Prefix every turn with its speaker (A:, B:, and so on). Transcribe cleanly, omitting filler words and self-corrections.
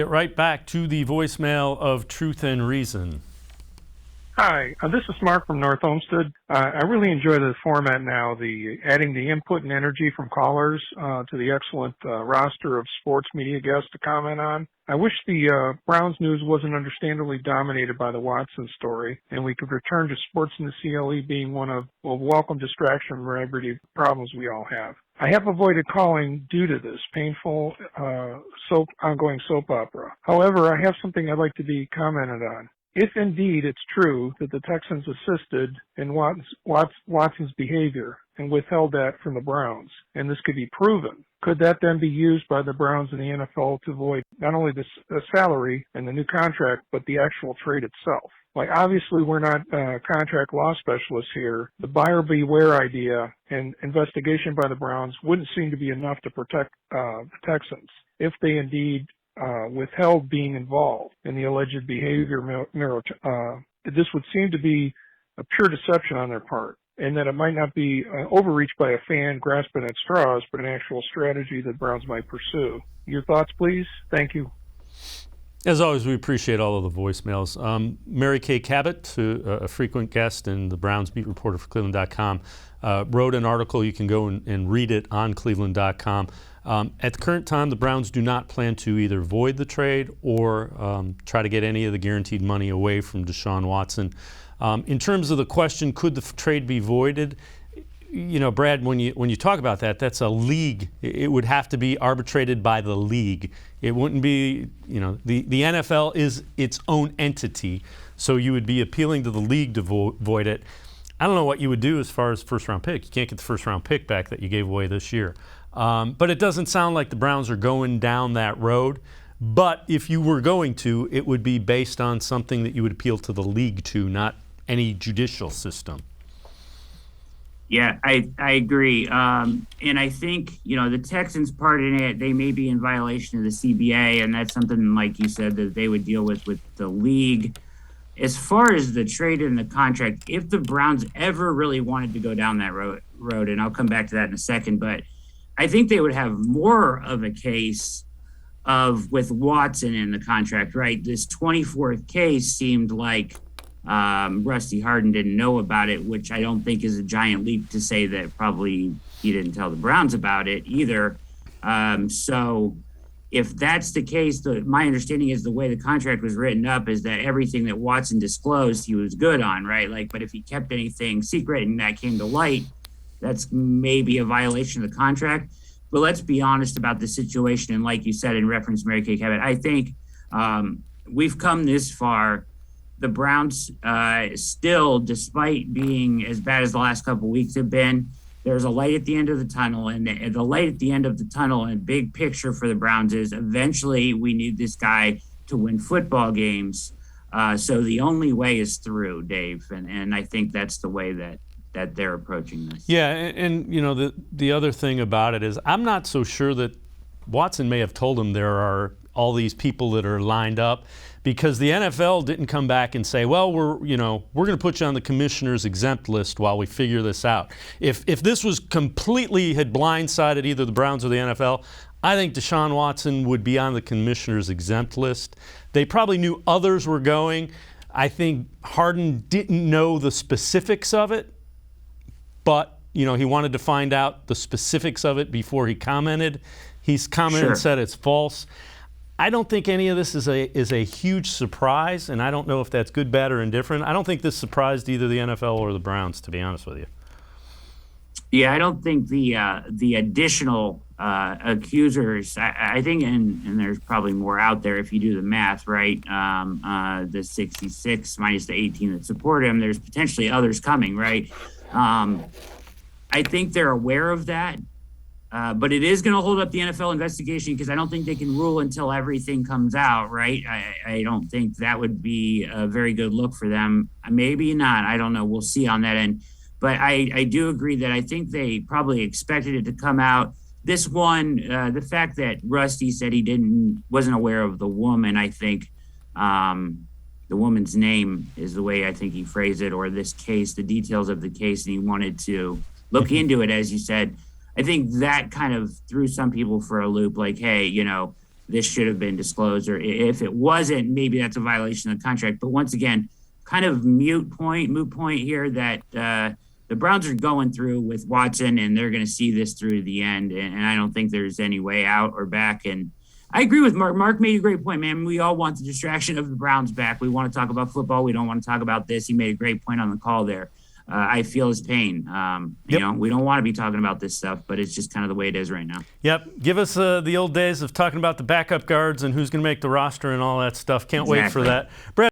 A: Get right back to the voicemail of Truth and Reason.
B: Hi, this is Mark from North Olmsted. I really enjoy the format now, the adding the input and energy from callers to the excellent roster of sports media guests to comment on. I wish the Browns news wasn't understandably dominated by the Watson story, and we could return to sports in the CLE being one of a welcome distraction from everyday problems we all have. I have avoided calling due to this painful ongoing soap opera. However, I have something I'd like to be commented on. If indeed it's true that the Texans assisted in Watson's behavior and withheld that from the Browns, and this could be proven, could that then be used by the Browns and the NFL to avoid not only the salary and the new contract, but the actual trade itself? Like, obviously, we're not contract law specialists here. The buyer beware idea and investigation by the Browns wouldn't seem to be enough to protect the Texans if they indeed withheld being involved in the alleged behavior. This would seem to be a pure deception on their part, and that it might not be overreach by a fan grasping at straws, but an actual strategy that Browns might pursue. Your thoughts, please? Thank you.
A: As always, we appreciate all of the voicemails. Mary Kay Cabot, a frequent guest and the Browns beat reporter for cleveland.com, wrote an article. You can go and read it on cleveland.com. At the current time, the Browns do not plan to either void the trade or try to get any of the guaranteed money away from Deshaun Watson. In terms of the question, could the trade be voided? You know, Brad, when you talk about that, that's a league. It would have to be arbitrated by the league. It wouldn't be, the NFL is its own entity, so you would be appealing to the league to void it. I don't know what you would do as far as first-round pick. You can't get the first-round pick back that you gave away this year. But it doesn't sound like the Browns are going down that road. But if you were going to, it would be based on something that you would appeal to the league to, not any judicial system.
C: Yeah, I agree. And I think, the Texans part in it, they may be in violation of the CBA, and that's something, like you said, that they would deal with the league. As far as the trade and the contract, if the Browns ever really wanted to go down that road, and I'll come back to that in a second, but I think they would have more of a case with Watson in the contract, right? This 24th case seemed like Rusty Harden didn't know about it, which I don't think is a giant leap to say that probably he didn't tell the Browns about it either. So if that's the case, my understanding is the way the contract was written up is that everything that Watson disclosed, he was good on, right? But if he kept anything secret and that came to light, that's maybe a violation of the contract. But let's be honest about the situation. And like you said, in reference to Mary Kay Cabot, I think we've come this far. The Browns still, despite being as bad as the last couple of weeks have been, there's a light at the end of the tunnel. And the light at the end of the tunnel and big picture for the Browns is eventually we need this guy to win football games. So the only way is through, Dave. And I think that's the way that they're approaching this.
A: Yeah, and the other thing about it is I'm not so sure that Watson may have told him there are all these people that are lined up, because the NFL didn't come back and say, well, we're going to put you on the commissioner's exempt list while we figure this out. If this was completely had blindsided either the Browns or the NFL, I think Deshaun Watson would be on the commissioner's exempt list. They probably knew others were going. I think Harden didn't know the specifics of it, but he wanted to find out the specifics of it before he commented. He's commented and said it's false. I don't think any of this is a huge surprise, and I don't know if that's good, bad, or indifferent. I don't think this surprised either the NFL or the Browns, to be honest with you.
C: Yeah, I don't think the additional accusers, I think, and there's probably more out there if you do the math, right? The 66 minus the 18 that support him, there's potentially others coming, right? I think they're aware of that. But it is going to hold up the NFL investigation because I don't think they can rule until everything comes out, right? I don't think that would be a very good look for them. Maybe not. I don't know. We'll see on that end. But I do agree that I think they probably expected it to come out. This one, the fact that Rusty said he wasn't aware of the woman, I think the woman's name is the way I think he phrased it, or this case, the details of the case, and he wanted to look into it, as you said. I think that kind of threw some people for a loop, like, hey, this should have been disclosed, or if it wasn't, maybe that's a violation of the contract. But once again, kind of moot point here that the Browns are going through with Watson, and they're going to see this through to the end. And I don't think there's any way out or back. And I agree with Mark. Mark made a great point, man. We all want the distraction of the Browns back. We want to talk about football. We don't want to talk about this. He made a great point on the call there. I feel his pain. You know, we don't want to be talking about this stuff, but it's just kind of the way it is right now.
A: Yep. Give us the old days of talking about the backup guards and who's going to make the roster and all that stuff. Can't wait for that. Brad,